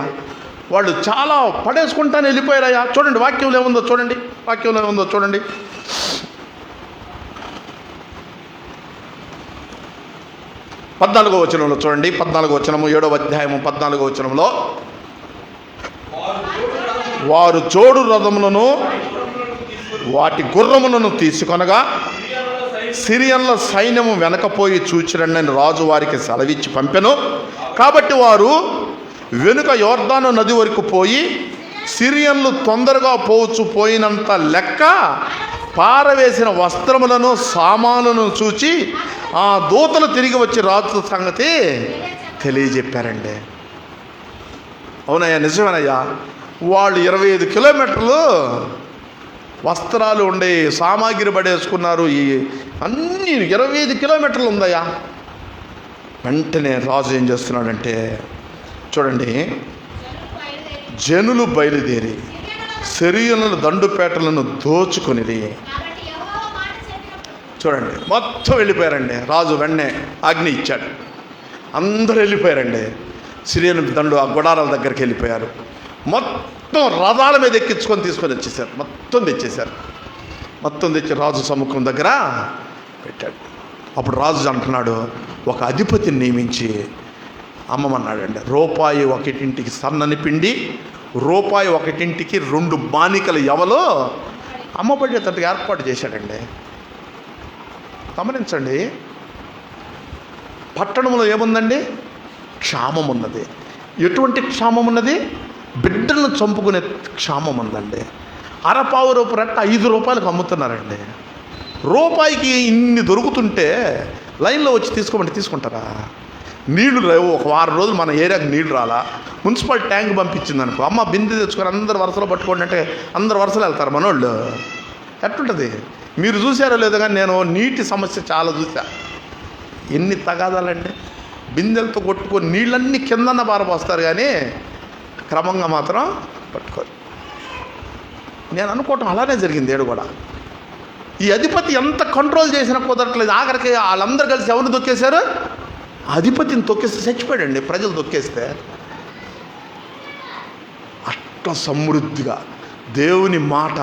వాళ్ళు చాలా పడేసుకుంటానే వెళ్ళిపోయారయ్యా. చూడండి వాక్యంలో ఏముందో చూడండి. 14వ వచనంలో చూడండి. 14వ వచనము 7వ అధ్యాయము 14వ వచనంలో, వారు జోడు రథములను వాటి గుర్రములను తీసుకొనగా సిరియన్ల సైన్యము వెనకపోయి చూచిరండి అని రాజు వారికి సెలవిచ్చి పంపెను. కాబట్టి వారు వెనుక యోర్దాను నది వరకు పోయి సిరియన్లు తొందరగా పోయినంత లెక్క పారవేసిన వస్త్రములను సామానులను చూచి ఆ దూతలు తిరిగి వచ్చి రాజు సంగతి తెలియజెప్పారండి. అవునయ్యా, నిజమేనయ్యా. వాళ్ళు 25 కిలోమీటర్లు వస్త్రాలు ఉండే సామాగ్రి పడేసుకున్నారు. ఈ అన్నీ 25 కిలోమీటర్లు ఉందయ్యా. వెంటనే రాజు ఏం చేస్తున్నాడంటే చూడండి, జనులు బయలుదేరి సిరియనుల దండుపేటలను దోచుకొనిది. చూడండి, మొత్తం వెళ్ళిపోయారండి. రాజు వెంటనే ఆజ్ఞ ఇచ్చాడు, అందరూ వెళ్ళిపోయారండి. సిరియను దండు ఆ గుడారాల దగ్గరికి వెళ్ళిపోయారు. మొత్తం రథాల మీద తీసుకొని వచ్చేసారు. మొత్తం తెచ్చి రాజు సముఖం దగ్గర పెట్టాడు. అప్పుడు రాజు అంటున్నాడు, ఒక అధిపతిని నియమించి అమ్మమన్నాడండి. రూపాయి ఒకటింటికి సన్నని పిండి, రూపాయి ఒకటింటికి 2 బానికల ఎవలో అమ్మబడేటట్టుగా ఏర్పాటు చేశాడండి. గమనించండి, పట్టణంలో ఏముందండి? క్షామం ఉన్నది. ఎటువంటి క్షామం ఉన్నది? బిడ్డలను చంపుకునే క్షామం ఉందండి. అరపావు రూపాయలు 5 రూపాయలకు అమ్ముతున్నారండి. రూపాయికి ఇన్ని దొరుకుతుంటే లైన్లో వచ్చి తీసుకోమంటే తీసుకుంటారా? నీళ్లు లేవు, ఒక వారం రోజులు మన ఏరియాకి నీళ్లు రాలా, మున్సిపల్ ట్యాంక్ పంపించింది అనుకో, అమ్మ బిందె తెచ్చుకొని అందరు వరుసలో పట్టుకోండి అంటే అందరు వరుసలో వెళ్తారు మనోళ్ళు. ఎట్లుంటుంది? మీరు చూసారో లేదో కానీ నేను నీటి సమస్య చాలా చూసా. ఎన్ని తగాదాలండి. బిందెలతో కొట్టుకొని నీళ్ళన్నీ కిందన్న పారపోస్తారు కానీ క్రమంగా మాత్రం పట్టుకోరు. నేను అనుకోవటం అలానే జరిగింది ఏడు కూడా. ఈ అధిపతి ఎంత కంట్రోల్ చేసినా కుదరట్లేదు. ఆఖరికి వాళ్ళందరూ కలిసి ఎవరిని తొక్కేశారు? అధిపతిని తొక్కేస్తే చచ్చిపోయాడండి, ప్రజలు తొక్కేస్తే. అట్లా సమృద్ధిగా దేవుని మాట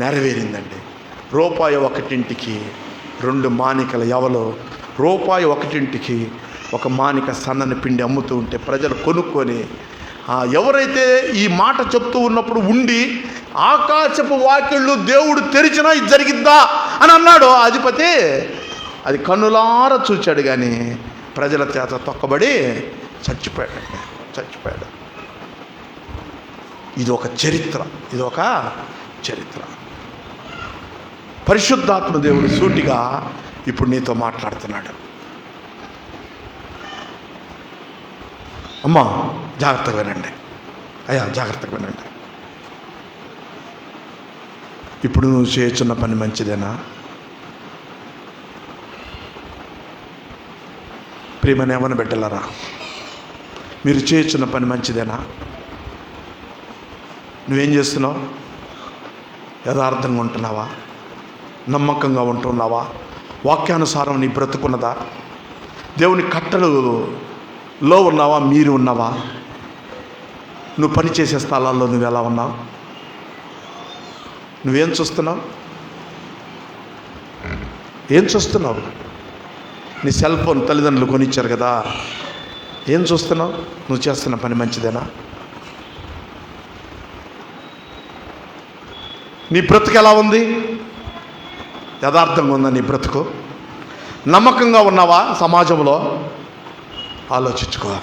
నెరవేరిందండి. రూపాయి ఒకటింటికి 2 మానికల ఎవలో, రూపాయి ఒకటింటికి 1 మానిక సన్నని పిండి అమ్ముతూ ఉంటే ప్రజలు కొనుక్కొని, ఎవరైతే ఈ మాట చెప్తూ ఉన్నప్పుడు ఉండి ఆకాశపు వాకిళ్ళు దేవుడు తెరిచినా ఇది జరిగిద్దా అని అన్నాడు అధిపతి, అది కన్నులార చూచాడు కానీ ప్రజల చేత తొక్కబడి చచ్చిపోయాడు. ఇది ఒక చరిత్ర. పరిశుద్ధాత్మ దేవుడు సూటిగా ఇప్పుడు నీతో మాట్లాడుతున్నాడు. అమ్మా జాగ్రత్తగా వినండి, అయ్యా జాగ్రత్తగా వినండి. ఇప్పుడు నువ్వు చేస్తున్న పని మంచిదేనా? ప్రియమని ఏమని బిడ్డలారా, మీరు చేస్తున్న పని మంచిదేనా? నువ్వేం చేస్తున్నావు? యథార్థంగా ఉంటున్నావా? నమ్మకంగా ఉంటున్నావా? వాక్యానుసారం నీ బ్రతుకున్నదా? దేవుని కట్టడలో ఉన్నావా? మీరు ఉన్నావా? నువ్వు పనిచేసే స్థలాల్లో నువ్వు ఎలా ఉన్నావు? నువ్వేం చూస్తున్నావు? ఏం చూస్తున్నావు? నీ సెల్ ఫోన్ తల్లిదండ్రులు కొనిచ్చారు కదా, ఏం చూస్తున్నావు? నువ్వు చేస్తున్న పని మంచిదేనా? నీ బ్రతుకు ఎలా ఉంది? యథార్థంగా ఉందా నీ బ్రతుకు? నమ్మకంగా ఉన్నావా సమాజంలో? ఆలోచించుకో.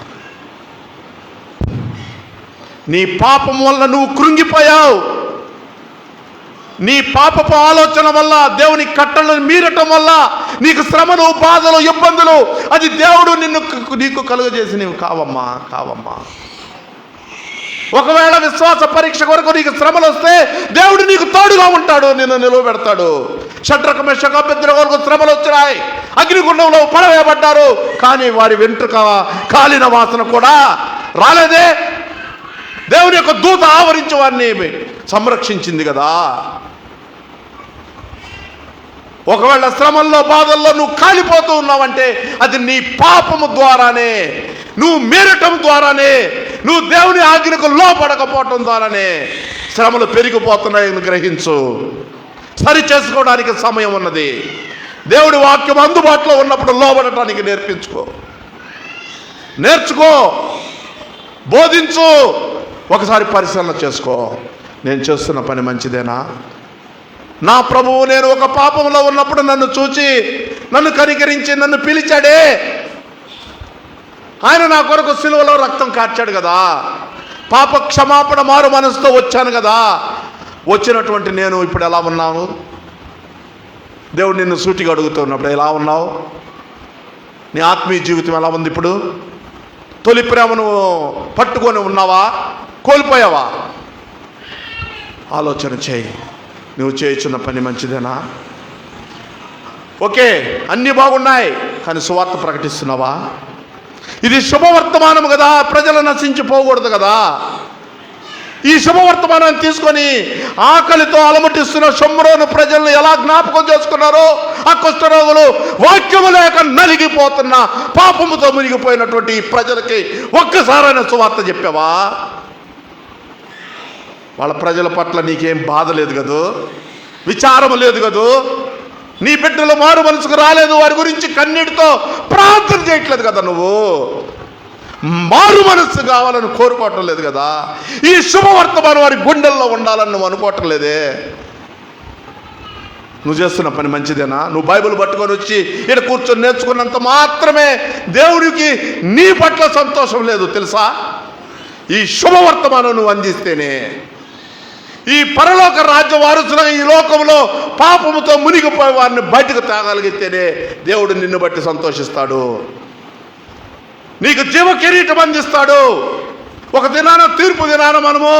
నీ పాపం వల్ల నువ్వు కృంగిపోయావు. నీ పాపపు ఆలోచన వల్ల, దేవుని కట్టలను మీరటం వల్ల నీకు శ్రమలు, బాధలు, ఇబ్బందులు, అది దేవుడు నీకు కలుగజేసి నీవు కావమ్మా. ఒకవేళ విశ్వాస పరీక్ష కొరకు నీకు శ్రమలు వస్తే దేవుడు నీకు తోడుగా ఉంటాడు, నిన్ను నిలువబెడతాడు. షడ్రక మెషక అబేద్నెగోకు శ్రమలు వచ్చినాయి, అగ్నిగుండంలో పడవేయబడ్డారు, కానీ వారి వెంట్రుక కాలిన వాసన కూడా రాలేదే. దేవుని యొక్క దూత ఆవరించి వారిని సంరక్షించింది కదా. ఒకవేళ శ్రమల్లో, బాధల్లో నువ్వు కాలిపోతూ ఉన్నావంటే అది నీ పాపము ద్వారానే, నువ్వు మీరటం ద్వారానే, నువ్వు దేవుని ఆజ్ఞకు లోపడకపోవటం ద్వారానే శ్రమలు పెరిగిపోతున్నాయని గ్రహించు. సరి చేసుకోవడానికి సమయం ఉన్నది. దేవుడి వాక్యం అందుబాటులో ఉన్నప్పుడు లోబడటానికి నేర్చుకో, బోధించు. ఒకసారి పరిశీలన చేసుకో, నేను చేస్తున్న పని మంచిదేనా? నా ప్రభువు నేను ఒక పాపంలో ఉన్నప్పుడు నన్ను చూచి, నన్ను కనికరించి, నన్ను పిలిచాడే. ఆయన నా కొరకు సిలువలో రక్తం కార్చాడు కదా. పాప క్షమాపణ, మారు మనసుతో వచ్చాను కదా. వచ్చినటువంటి నేను ఇప్పుడు ఎలా ఉన్నాను? దేవుడు నిన్ను సూటిగా అడుగుతున్నప్పుడు ఎలా ఉన్నావు? నీ ఆత్మీయ జీవితం ఎలా ఉంది? ఇప్పుడు తొలి ప్రేమను పట్టుకొని ఉన్నావా? కోల్పోయావా? ఆలోచన చేయి. నువ్వు చేయుచున్న పని మంచిదేనా? ఓకే, అన్నీ బాగున్నాయి, కానీ సువార్త ప్రకటిస్తున్నావా? ఇది శుభవర్తమానం కదా, ప్రజలు నశించిపోకూడదు కదా. ఈ శుభవర్తమానాన్ని తీసుకొని ఆకలితో అలమటిస్తున్న షోమ్రోను ప్రజలను ఎలా జ్ఞాపకం చేసుకున్నారో, ఆ కుష్ఠరోగులు వాక్యము లేక నలిగిపోతున్న, పాపముతో మునిగిపోయినటువంటి ఈ ప్రజలకి ఒక్కసారైనా సువార్త చెప్పావా? వాళ్ళ ప్రజల పట్ల నీకేం బాధ లేదు కదూ, విచారం లేదు కదూ, నీ బిడ్డలు మారు మనసుకు రాలేదు, వారి గురించి కన్నీటితో ప్రార్థన చేయట్లేదు కదా, నువ్వు మారు మనస్సు కావాలని కోరుకోవటం లేదు కదా. ఈ శుభవర్తమానం వారి గుండెల్లో ఉండాలని నువ్వు అనుకోవటం లేదే. నువ్వు చేస్తున్న పని మంచిదేనా? నువ్వు బైబిల్ పట్టుకొని వచ్చి ఇక్కడ కూర్చొని నేర్చుకున్నంత మాత్రమే దేవుడికి నీ పట్ల సంతోషం లేదు తెలుసా. ఈ శుభవర్తమానం నువ్వు అందిస్తేనే, ఈ పరలోక రాజ్య వారసులుగా ఈ లోకంలో పాపముతో మునిగిపోయే వారిని బయటకు తేగలిగితేనే దేవుడు నిన్ను బట్టి సంతోషిస్తాడు, నీకు జీవ కిరీటం అందిస్తాడు. ఒక దినాన తీర్పు దినాన మనము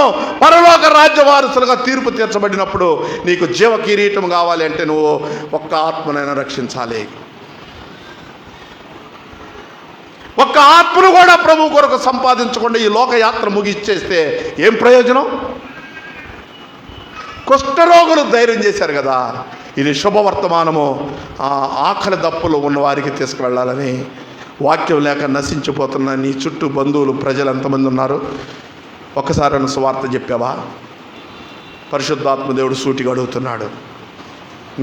పరలోక రాజ్య వారసులుగా తీర్పు తీర్చబడినప్పుడు నీకు జీవ కిరీటం కావాలి అంటే నువ్వు ఒక్క ఆత్మనైనా రక్షించాలి. ఒక్క ఆత్మను కూడా ప్రభు కొరకు సంపాదించకుండా ఈ లోకయాత్ర ముగిచ్చేస్తే ఏం ప్రయోజనం? కుష్ఠరోగులు ధైర్యం చేశారు కదా, ఇది శుభవర్తమానము ఆకలి దప్పులు ఉన్న వారికి తీసుకువెళ్ళాలని. వాక్యం లేక నశించిపోతున్న నీ చుట్టూ బంధువులు ప్రజలు ఎంతమంది ఉన్నారు? ఒక్కసారి సువార్త చెప్పావా? పరిశుద్ధాత్మ దేవుడు సూటిగా అడుగుతున్నాడు,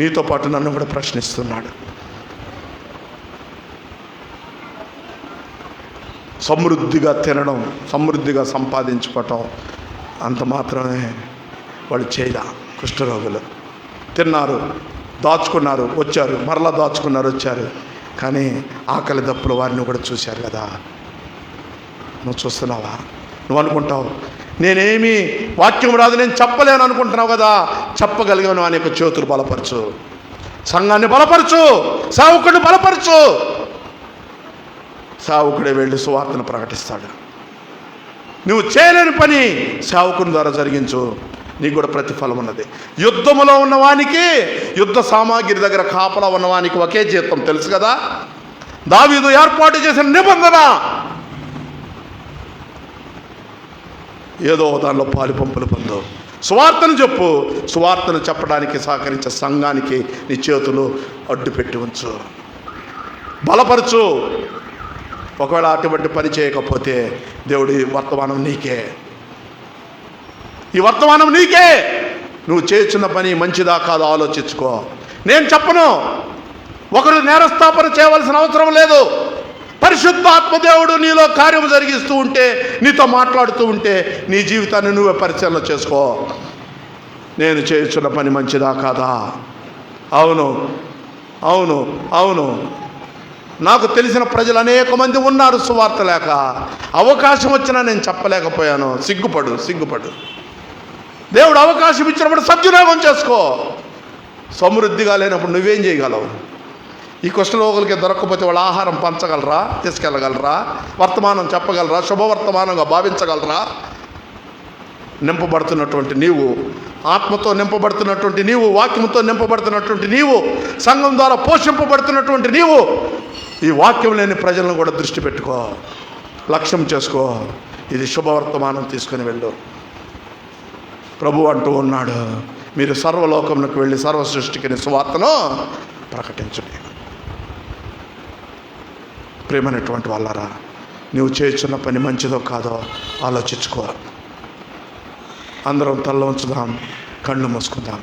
నీతో పాటు నన్ను కూడా ప్రశ్నిస్తున్నాడు. సమృద్ధిగా తినడం, సమృద్ధిగా సంపాదించుకోవటం అంత మాత్రమే వాళ్ళు చేయదా? కుష్ఠరోగులు తిన్నారు, దాచుకున్నారు, వచ్చారు, మరలా దాచుకున్నారు, వచ్చారు. కానీ ఆకలి దప్పుల వారిని కూడా చూశారు కదా. నువ్వు చూస్తున్నావా? నువ్వు అనుకుంటావు నేనేమి వాక్యం రాదు, నేను చెప్పలేను అనుకుంటున్నావు కదా. చెప్పగలిగాను అనేక చేతులు బలపరచు, సంఘాన్ని బలపరచు, సేవకుడిని బలపరచు. సేవకుడే వెళ్ళి సువార్తను ప్రకటిస్తాడు. నువ్వు చేయలేని పని సేవకుని ద్వారా జరిగించు, నీకు కూడా ప్రతిఫలం ఉన్నది. యుద్ధములో ఉన్నవానికి, యుద్ధ సామాగ్రి దగ్గర కాపలా ఉన్నవానికి ఒకే జీతం, తెలుసు కదా. దావీదు ఏర్పాటు చేసిన నిబంధన ఏదో దానిలో పాలు పంపులు పొందు. సువార్తను చెప్పు, సువార్తను చెప్పడానికి సహకరించే సంఘానికి నీ చేతులు అడ్డు పెట్టి ఉంచు, బలపరచు. ఒకవేళ అటువంటి పని చేయకపోతే దేవుడి వర్తమానం నీకే, ఈ వర్తమానం నీకే. నువ్వు చేస్తున్న పని మంచిదా కాదో ఆలోచించుకో. నేను చెప్పను, ఒకరు నేరస్థాపన చేయవలసిన అవసరం లేదు. పరిశుద్ధాత్మదేవుడు నీలో కార్యము జరిగిస్తూ ఉంటే, నీతో మాట్లాడుతూ ఉంటే నీ జీవితాన్ని నువ్వే పరిశీలన చేసుకో. నేను చేస్తున్న పని మంచిదా కాదా? అవును అవును అవును. నాకు తెలిసిన ప్రజలు అనేక మంది ఉన్నారు సువార్త లేక. అవకాశం వచ్చినా నేను చెప్పలేకపోయాను. సిగ్గుపడు. దేవుడు అవకాశం ఇచ్చినప్పుడు సద్వినియోగం చేసుకో. సమృద్ధిగా లేనప్పుడు నువ్వేం చేయగలవు? ఈ కుష్ఠరోగులకి దొరకకపోతే వాళ్ళ ఆహారం పంచగలరా? తీసుకెళ్ళగలరా? వర్తమానం చెప్పగలరా? శుభవర్తమానంగా భావించగలరా? నింపబడుతున్నటువంటి నీవు, ఆత్మతో నింపబడుతున్నటువంటి నీవు, వాక్యంతో నింపబడుతున్నటువంటి నీవు, సంఘం ద్వారా పోషింపబడుతున్నటువంటి నీవు, ఈ వాక్యం లేని ప్రజలను కూడా దృష్టి పెట్టుకో, లక్ష్యం చేసుకో. ఇది శుభవర్తమానం తీసుకుని వెళ్ళు. ప్రభు అంటూ ఉన్నాడు, మీరు సర్వలోకమునకు వెళ్ళి సర్వ సృష్టికి సువార్తను ప్రకటించండి. ప్రేమైనటువంటి వాళ్ళారా, నువ్వు చేస్తున్న పని మంచిదో కాదో ఆలోచించుకో. అందరం తల్ల ఉంచుదాం, కళ్ళు మూసుకుందాం.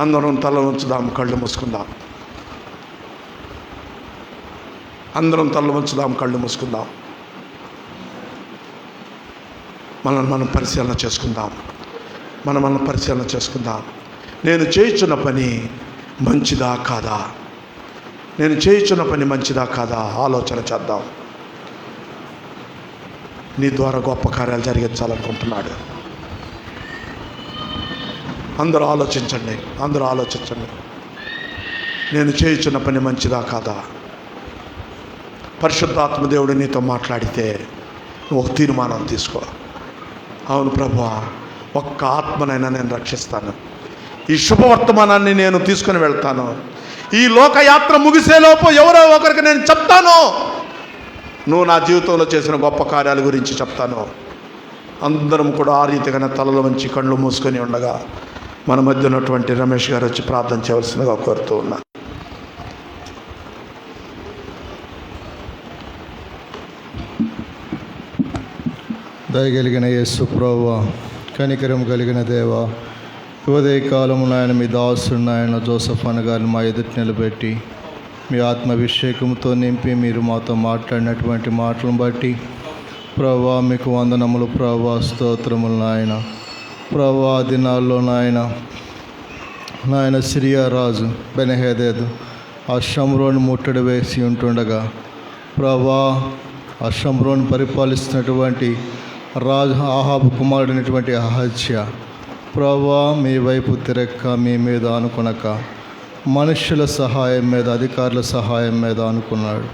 అందరం తల్ల ఉంచుదాం, కళ్ళు మూసుకుందాం. అందరం తల్ల ఉంచుదాం, కళ్ళు మూసుకుందాం. మనం పరిశీలన చేసుకుందాం. మనం పరిశీలన చేసుకుందాం. నేను చేయుచున్న పని మంచిదా కాదా? నేను చేయుచున్న పని మంచిదా కాదా ఆలోచన చేద్దాం. నీ ద్వారా గొప్ప కార్యాలు జరిగించాలనుకుంటున్నాడు. అందరూ ఆలోచించండి. నేను చేయుచున్న పని మంచిదా కాదా? పరిశుద్ధాత్మ దేవుడు నీతో మాట్లాడితే నువ్వు ఒక తీర్మానం తీసుకో. అవును ప్రభువా, ఒక్క ఆత్మనైనా నేను రక్షిస్తాను, ఈ శుభవర్తమానాన్ని నేను తీసుకుని వెళ్తాను. ఈ లోకయాత్ర ముగిసేలోపు ఎవరో ఒకరికి నేను చెప్తాను, నువ్వు నా జీవితంలో చేసిన గొప్ప కార్యాల గురించి చెప్తాను. అందరం కూడా ఆ రీతిగానే తలలో వంచి కళ్ళు మూసుకొని ఉండగా మన మధ్య ఉన్నటువంటి రమేష్ గారు వచ్చి ప్రార్థన చేయవలసిందిగా కోరుతూ ఉన్నా. దయగలిగిన యేసు ప్రభువా, కనికరం కలిగిన దేవా, ఉదయకాలము నాయన మీ దాసుడు నాయన జోసఫ్ అన్న గారిని మా ఎదుటి నిలబెట్టి మీ ఆత్మాభిషేకంతో నింపి మీరు మాతో మాట్లాడినటువంటి మాటలను బట్టి ప్రభువా మీకు వందనములు ప్రభువా, స్తోత్రములు నాయన. ప్రభువా దినాల్లో నాయన సిరియా రాజు బెనహేదెదు ఆ షమ్రోను ముట్టడి వేసి ఉంటుండగా ప్రభువా ఆ షమ్రోను పరిపాలిస్తున్నటువంటి రాజు ఆహాబు కుమారుడైనటువంటి అహజ్యా ప్రభా మీ వైపు తిరక్క మీ మీద అనుకునక మనుషుల సహాయం మీద, అధికారుల సహాయం మీద అనుకున్నాడు.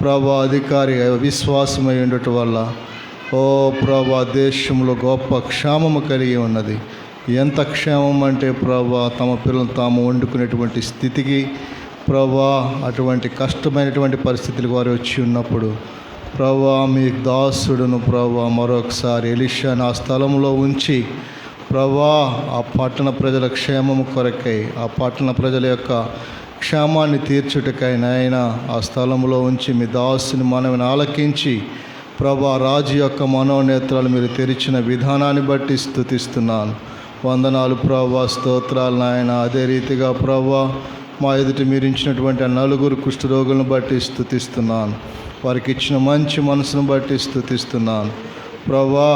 ప్రభా అధికారి విశ్వాసమై ఉండటం వల్ల ఓ ప్రభా దేశంలో గొప్ప క్షేమము కలిగి ఉన్నది. ఎంత క్షేమం అంటే ప్రభా తమ పిల్లలు తాము వండుకునేటువంటి స్థితికి ప్రభా అటువంటి కష్టమైనటువంటి పరిస్థితులకు వారు వచ్చి ఉన్నప్పుడు ప్రభా మీ దాసుడును ప్రభా మరొకసారి ఎలీషాను ఆ స్థలంలో ఉంచి ప్రభా ఆ పట్టణ ప్రజల క్షేమము కొరకై, ఆ పట్టణ ప్రజల యొక్క క్షేమాన్ని తీర్చుటకై నాయన ఆ స్థలంలో ఉంచి మీ దాసుని మనవిని ఆలకించి ప్రభా రాజు యొక్క మనోనేత్రాలు మీరు తెరిచిన విధానాన్ని బట్టి స్తుతిస్తున్నాను. వందనాలు ప్రభా, స్తోత్రాలు నాయన. అదే రీతిగా ప్రభా మా ఎదుట మీరు ఇచ్చినటువంటి ఆ 9 కుష్ఠరోగులను బట్టి స్తుతిస్తున్నాను. వారికి ఇచ్చిన మంచి మనసును బట్టి స్తుతిస్తున్నాను ప్రభా.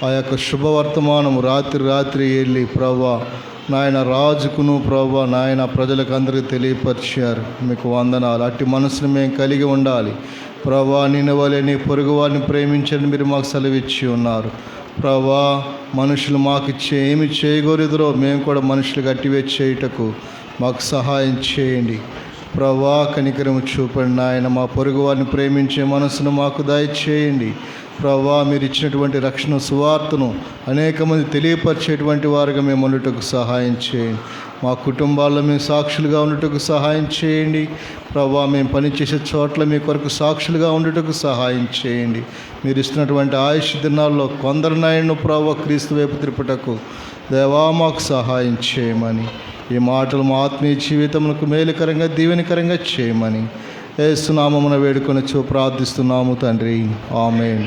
ఆ యొక్క శుభవర్తమానము రాత్రి వెళ్ళి ప్రభా నాయన రాజుకును ప్రభా నాయన ప్రజలకు అందరికీ తెలియపరిచారు. మీకు వందనాలు. అట్టి మనసును మేము కలిగి ఉండాలి ప్రభా. నిన్నవలే నీ పొరుగు వారిని ప్రేమించండి మీరు మాకు సెలవిచ్చి ఉన్నారు ప్రభా. మనుషులు మాకు ఏమి చేయగోరుదురో మేము కూడా మనుషులకు అట్టివే చేయుటకు మాకు సహాయం చేయండి ప్రభా. కనికరము చూపండి నాయన. మా పొరుగు వారిని ప్రేమించే మనసును మాకు దయచేయండి ప్రభా. మీరు ఇచ్చినటువంటి రక్షణ సువార్తను అనేక మంది తెలియపరిచేటువంటి వారుగా మేము ఉండటకు సహాయం చేయండి. మా కుటుంబాల్లో మేము సాక్షులుగా ఉండటకు సహాయం చేయండి ప్రభా. మేము పనిచేసే చోట్ల మీ కొరకు సాక్షులుగా ఉండటకు సహాయం చేయండి. మీరు ఇస్తున్నటువంటి ఆయుష్ దినాల్లో కొందరినైనా ప్రభా క్రీస్తు వైపు తిరుపుటకు దేవా మాకు సహాయం చేయమని, ఈ మాటలు మా ఆత్మీయ జీవితములకు మేలుకరంగా దీవెనకరంగా చేయమని యేసు నామమున వేడుకొని ప్రార్థిస్తున్నాము తండ్రి. ఆమేన్.